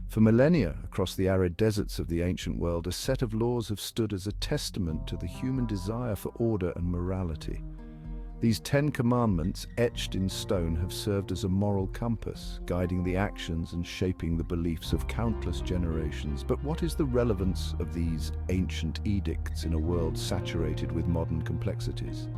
For millennia, across the arid deserts of the ancient world, a set of laws have stood as a testament to the human desire for order and morality. These 10 commandments, etched in stone, have served as a moral compass, guiding the actions and shaping the beliefs of countless generations. But what is the relevance of these ancient edicts in a world saturated with modern complexities?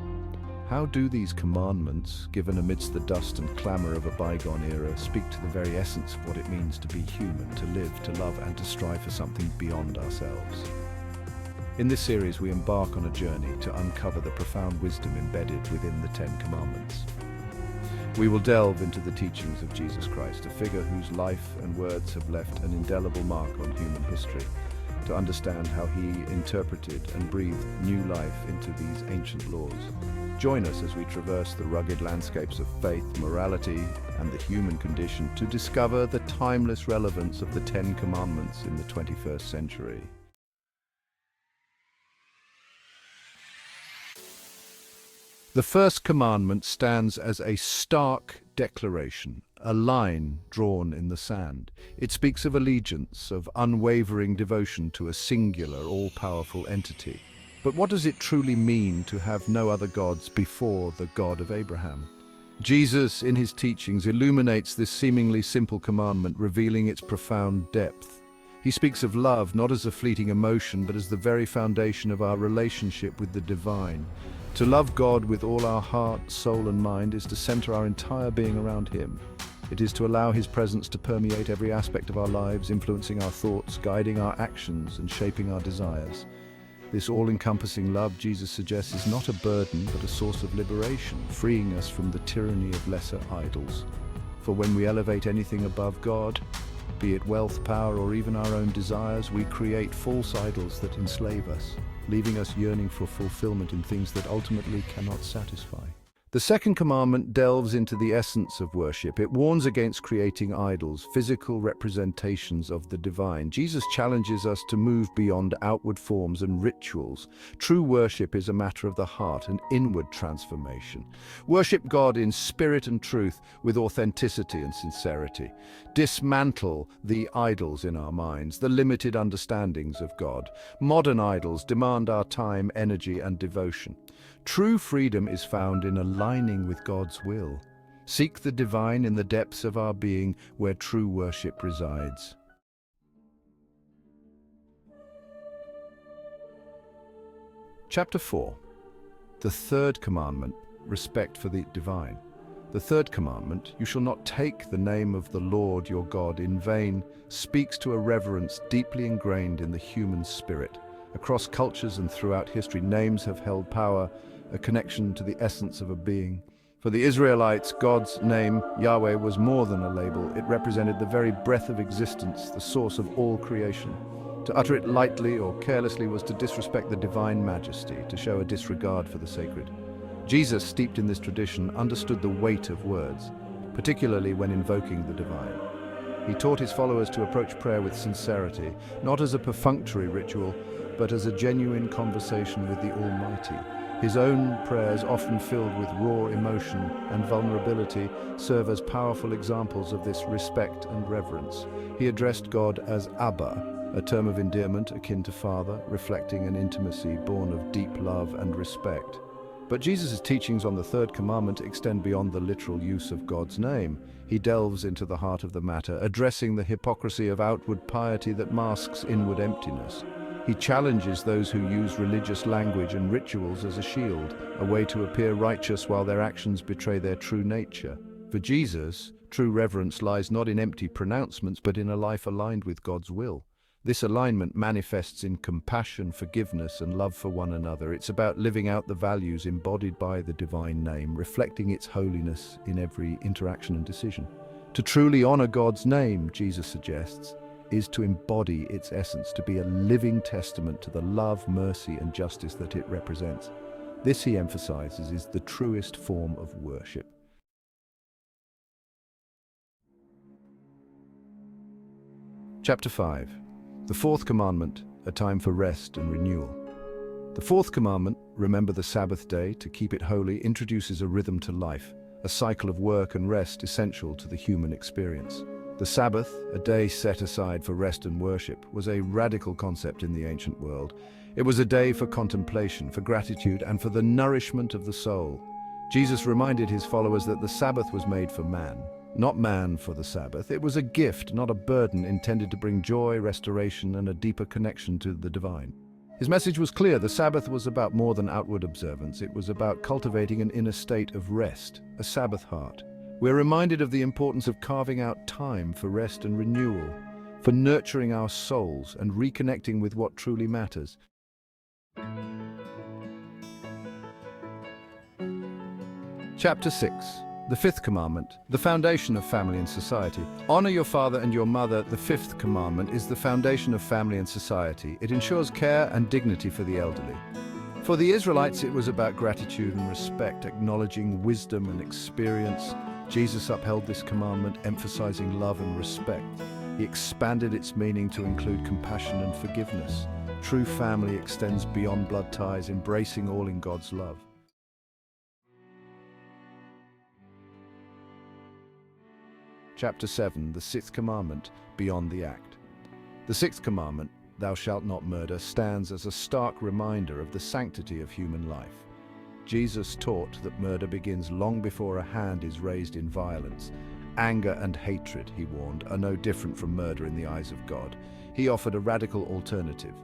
How do these commandments, given amidst the dust and clamor of a bygone era, speak to the very essence of what it means to be human, to live, to love, and to strive for something beyond ourselves? In this series, we embark on a journey to uncover the profound wisdom embedded within the 10 Commandments. We will delve into the teachings of Jesus Christ, a figure whose life and words have left an indelible mark on human history, to understand how he interpreted and breathed new life into these ancient laws. Join us as we traverse the rugged landscapes of faith, morality, and the human condition to discover the timeless relevance of the 10 Commandments in the 21st century. The first commandment stands as a stark declaration, a line drawn in the sand. It speaks of allegiance, of unwavering devotion to a singular, all-powerful entity. But what does it truly mean to have no other gods before the God of Abraham? Jesus, in his teachings, illuminates this seemingly simple commandment, revealing its profound depth. He speaks of love not as a fleeting emotion, but as the very foundation of our relationship with the divine. To love God with all our heart, soul, and mind is to center our entire being around him. It is to allow his presence to permeate every aspect of our lives, influencing our thoughts, guiding our actions, and shaping our desires. This all-encompassing love, Jesus suggests, is not a burden, but a source of liberation, freeing us from the tyranny of lesser idols. For when we elevate anything above God, be it wealth, power, or even our own desires, we create false idols that enslave us, leaving us yearning for fulfillment in things that ultimately cannot satisfy. The second commandment delves into the essence of worship. It warns against creating idols, physical representations of the divine. Jesus challenges us to move beyond outward forms and rituals. True worship is a matter of the heart, an inward transformation. Worship God in spirit and truth, with authenticity and sincerity. Dismantle the idols in our minds, the limited understandings of God. Modern idols demand our time, energy, and devotion. True freedom is found in aligning with God's will. Seek the divine in the depths of our being, where true worship resides. Chapter 4. The third commandment, respect for the divine. The third commandment, you shall not take the name of the Lord your God in vain, speaks to a reverence deeply ingrained in the human spirit. Across cultures and throughout history, names have held power, a connection to the essence of a being. For the Israelites, God's name, Yahweh, was more than a label. It represented the very breath of existence, the source of all creation. To utter it lightly or carelessly was to disrespect the divine majesty, to show a disregard for the sacred. Jesus, steeped in this tradition, understood the weight of words, particularly when invoking the divine. He taught his followers to approach prayer with sincerity, not as a perfunctory ritual, but as a genuine conversation with the Almighty. His own prayers, often filled with raw emotion and vulnerability, serve as powerful examples of this respect and reverence. He addressed God as Abba, a term of endearment akin to father, reflecting an intimacy born of deep love and respect. But Jesus' teachings on the third commandment extend beyond the literal use of God's name. He delves into the heart of the matter, addressing the hypocrisy of outward piety that masks inward emptiness. He challenges those who use religious language and rituals as a shield, a way to appear righteous while their actions betray their true nature. For Jesus, true reverence lies not in empty pronouncements, but in a life aligned with God's will. This alignment manifests in compassion, forgiveness, and love for one another. It's about living out the values embodied by the divine name, reflecting its holiness in every interaction and decision. To truly honor God's name, Jesus suggests, is to embody its essence, to be a living testament to the love, mercy, and justice that it represents. This, he emphasizes, is the truest form of worship. Chapter 5. The fourth commandment, a time for rest and renewal. The fourth commandment, remember the Sabbath day, to keep it holy, introduces a rhythm to life, a cycle of work and rest essential to the human experience. The Sabbath, a day set aside for rest and worship, was a radical concept in the ancient world. It was a day for contemplation, for gratitude, and for the nourishment of the soul. Jesus reminded his followers that the Sabbath was made for man, not man for the Sabbath. It was a gift, not a burden, intended to bring joy, restoration, and a deeper connection to the divine. His message was clear. The Sabbath was about more than outward observance. It was about cultivating an inner state of rest, a Sabbath heart. We're reminded of the importance of carving out time for rest and renewal, for nurturing our souls and reconnecting with what truly matters. Chapter 6. The Fifth Commandment, the foundation of family and society. Honor your father and your mother. The fifth commandment is the foundation of family and society. It ensures care and dignity for the elderly. For the Israelites, it was about gratitude and respect, acknowledging wisdom and experience. Jesus upheld this commandment, emphasizing love and respect. He expanded its meaning to include compassion and forgiveness. True family extends beyond blood ties, embracing all in God's love. Chapter 7, the Sixth Commandment, Beyond the Act. The Sixth Commandment, Thou shalt not murder, stands as a stark reminder of the sanctity of human life. Jesus taught that murder begins long before a hand is raised in violence. Anger and hatred, he warned, are no different from murder in the eyes of God. He offered a radical alternative: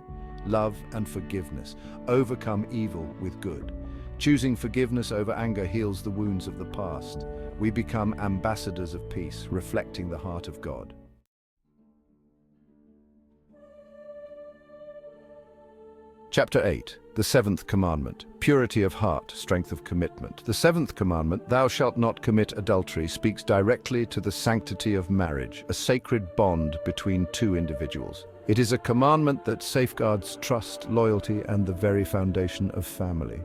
love and forgiveness. Overcome evil with good. Choosing forgiveness over anger heals the wounds of the past. We become ambassadors of peace, reflecting the heart of God. Chapter 8. The Seventh Commandment, Purity of Heart, Strength of Commitment. The Seventh Commandment, Thou shalt not commit adultery, speaks directly to the sanctity of marriage, a sacred bond between two individuals. It is a commandment that safeguards trust, loyalty, and the very foundation of family.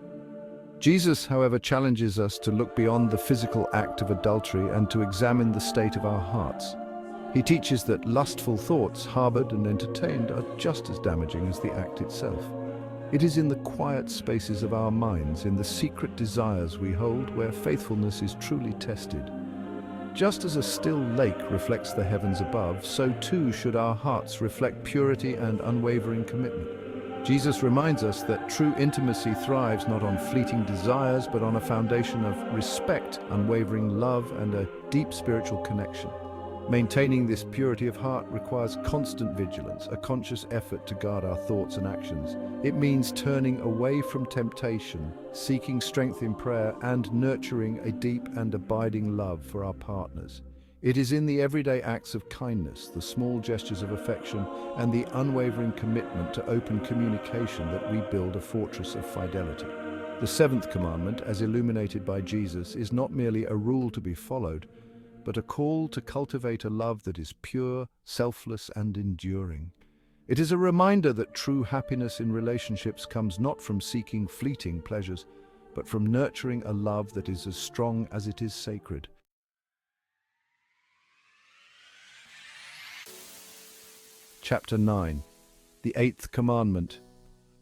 Jesus, however, challenges us to look beyond the physical act of adultery and to examine the state of our hearts. He teaches that lustful thoughts harbored and entertained are just as damaging as the act itself. It is in the quiet spaces of our minds, in the secret desires we hold, where faithfulness is truly tested. Just as a still lake reflects the heavens above, so too should our hearts reflect purity and unwavering commitment. Jesus reminds us that true intimacy thrives not on fleeting desires, but on a foundation of respect, unwavering love, and a deep spiritual connection. Maintaining this purity of heart requires constant vigilance, a conscious effort to guard our thoughts and actions. It means turning away from temptation, seeking strength in prayer, and nurturing a deep and abiding love for our partners. It is in the everyday acts of kindness, the small gestures of affection, and the unwavering commitment to open communication that we build a fortress of fidelity. The seventh commandment, as illuminated by Jesus, is not merely a rule to be followed, but a call to cultivate a love that is pure, selfless, and enduring. It is a reminder that true happiness in relationships comes not from seeking fleeting pleasures, but from nurturing a love that is as strong as it is sacred. Chapter 9. The Eighth Commandment.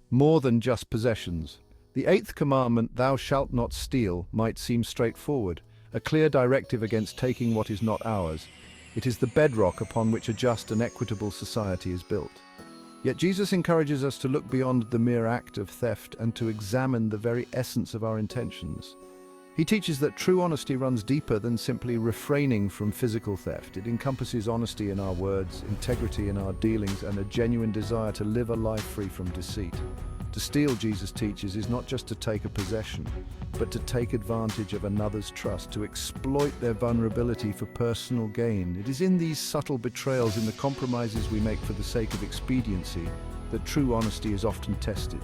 More than just possessions. The Eighth Commandment, Thou shalt not steal, might seem straightforward, a clear directive against taking what is not ours. It is the bedrock upon which a just and equitable society is built. Yet Jesus encourages us to look beyond the mere act of theft and to examine the very essence of our intentions. He teaches that true honesty runs deeper than simply refraining from physical theft. It encompasses honesty in our words, integrity in our dealings, and a genuine desire to live a life free from deceit. To steal, Jesus teaches, is not just to take a possession, but to take advantage of another's trust, to exploit their vulnerability for personal gain. It is in these subtle betrayals, in the compromises we make for the sake of expediency, that true honesty is often tested.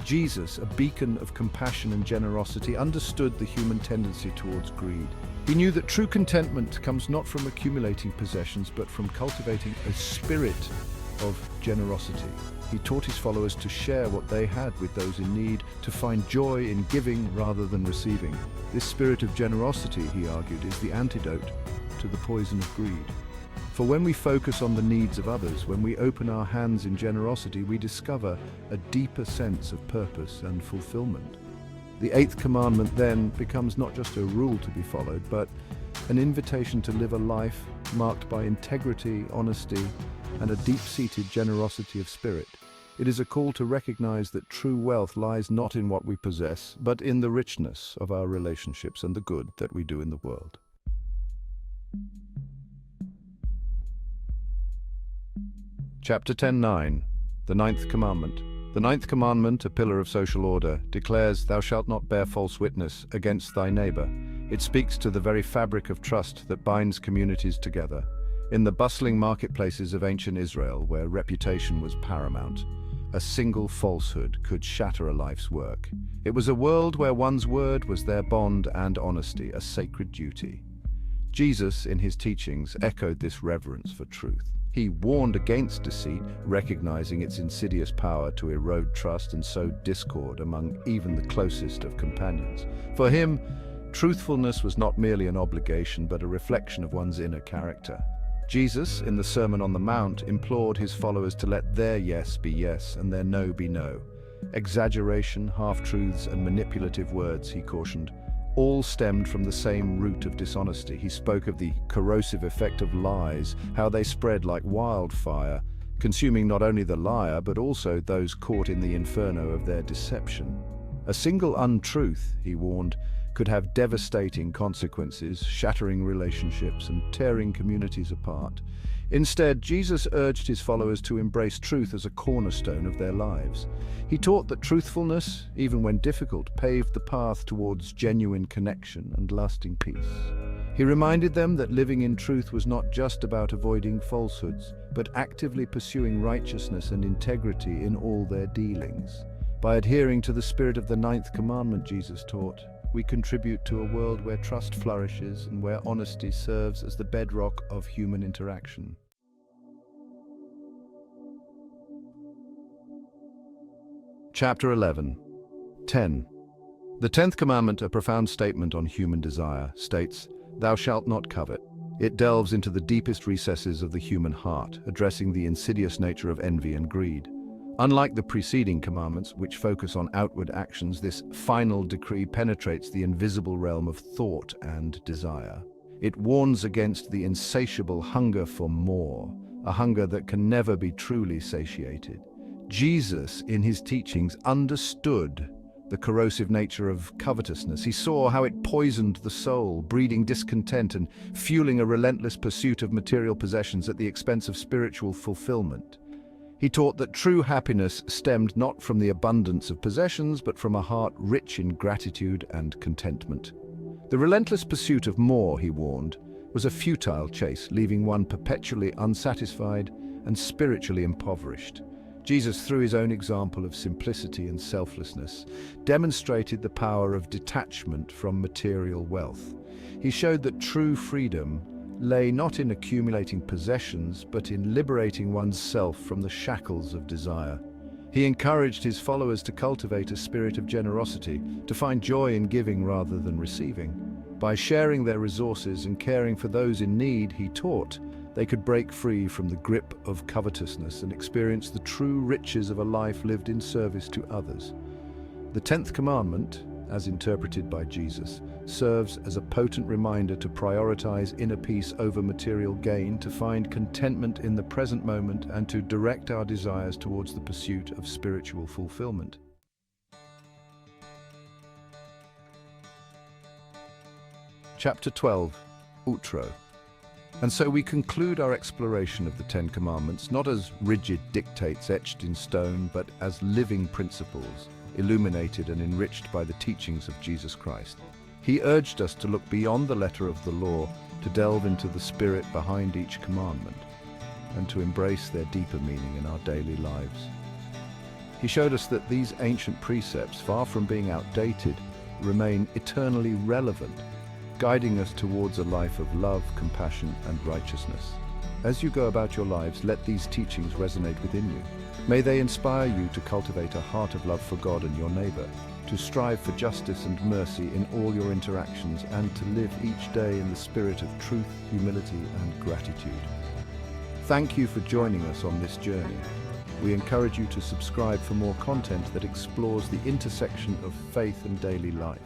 Jesus, a beacon of compassion and generosity, understood the human tendency towards greed. He knew that true contentment comes not from accumulating possessions, but from cultivating a spirit of generosity. He taught his followers to share what they had with those in need, to find joy in giving rather than receiving. This spirit of generosity, he argued, is the antidote to the poison of greed. For when we focus on the needs of others, when we open our hands in generosity, we discover a deeper sense of purpose and fulfillment. The eighth commandment then becomes not just a rule to be followed, but an invitation to live a life marked by integrity, honesty, and a deep-seated generosity of spirit. It is a call to recognize that true wealth lies not in what we possess, but in the richness of our relationships and the good that we do in the world. Chapter 10:9. The Ninth Commandment. The Ninth Commandment, a pillar of social order, declares, "Thou shalt not bear false witness against thy neighbor." It speaks to the very fabric of trust that binds communities together. In the bustling marketplaces of ancient Israel, where reputation was paramount, a single falsehood could shatter a life's work. It was a world where one's word was their bond and honesty, a sacred duty. Jesus, in his teachings, echoed this reverence for truth. He warned against deceit, recognizing its insidious power to erode trust and sow discord among even the closest of companions. For him, truthfulness was not merely an obligation, but a reflection of one's inner character. Jesus, in the Sermon on the Mount, implored his followers to let their yes be yes and their no be no. Exaggeration, half-truths, and manipulative words, he cautioned, all stemmed from the same root of dishonesty. He spoke of the corrosive effect of lies, how they spread like wildfire, consuming not only the liar, but also those caught in the inferno of their deception. A single untruth, he warned, could have devastating consequences, shattering relationships and tearing communities apart. Instead, Jesus urged his followers to embrace truth as a cornerstone of their lives. He taught that truthfulness, even when difficult, paved the path towards genuine connection and lasting peace. He reminded them that living in truth was not just about avoiding falsehoods, but actively pursuing righteousness and integrity in all their dealings. By adhering to the spirit of the Ninth Commandment, Jesus taught, we contribute to a world where trust flourishes and where honesty serves as the bedrock of human interaction. Chapter 11. 10. The 10th Commandment, a profound statement on human desire, states, "Thou shalt not covet." It delves into the deepest recesses of the human heart, addressing the insidious nature of envy and greed. Unlike the preceding commandments, which focus on outward actions, this final decree penetrates the invisible realm of thought and desire. It warns against the insatiable hunger for more, a hunger that can never be truly satiated. Jesus, in his teachings, understood the corrosive nature of covetousness. He saw how it poisoned the soul, breeding discontent and fueling a relentless pursuit of material possessions at the expense of spiritual fulfillment. He taught that true happiness stemmed not from the abundance of possessions, but from a heart rich in gratitude and contentment. The relentless pursuit of more, he warned, was a futile chase, leaving one perpetually unsatisfied and spiritually impoverished. Jesus, through his own example of simplicity and selflessness, demonstrated the power of detachment from material wealth. He showed that true freedom lay not in accumulating possessions, but in liberating one's self from the shackles of desire. He encouraged his followers to cultivate a spirit of generosity, to find joy in giving rather than receiving. By sharing their resources and caring for those in need, he taught, they could break free from the grip of covetousness and experience the true riches of a life lived in service to others. The 10th Commandment, as interpreted by Jesus, serves as a potent reminder to prioritize inner peace over material gain, to find contentment in the present moment, and to direct our desires towards the pursuit of spiritual fulfillment. Chapter 12. Outro. And so we conclude our exploration of the 10 Commandments, not as rigid dictates etched in stone, but as living principles, illuminated and enriched by the teachings of Jesus Christ. He urged us to look beyond the letter of the law, to delve into the spirit behind each commandment, and to embrace their deeper meaning in our daily lives. He showed us that these ancient precepts, far from being outdated, remain eternally relevant, guiding us towards a life of love, compassion, and righteousness. As you go about your lives, let these teachings resonate within you. May they inspire you to cultivate a heart of love for God and your neighbor, to strive for justice and mercy in all your interactions, and to live each day in the spirit of truth, humility, and gratitude. Thank you for joining us on this journey. We encourage you to subscribe for more content that explores the intersection of faith and daily life.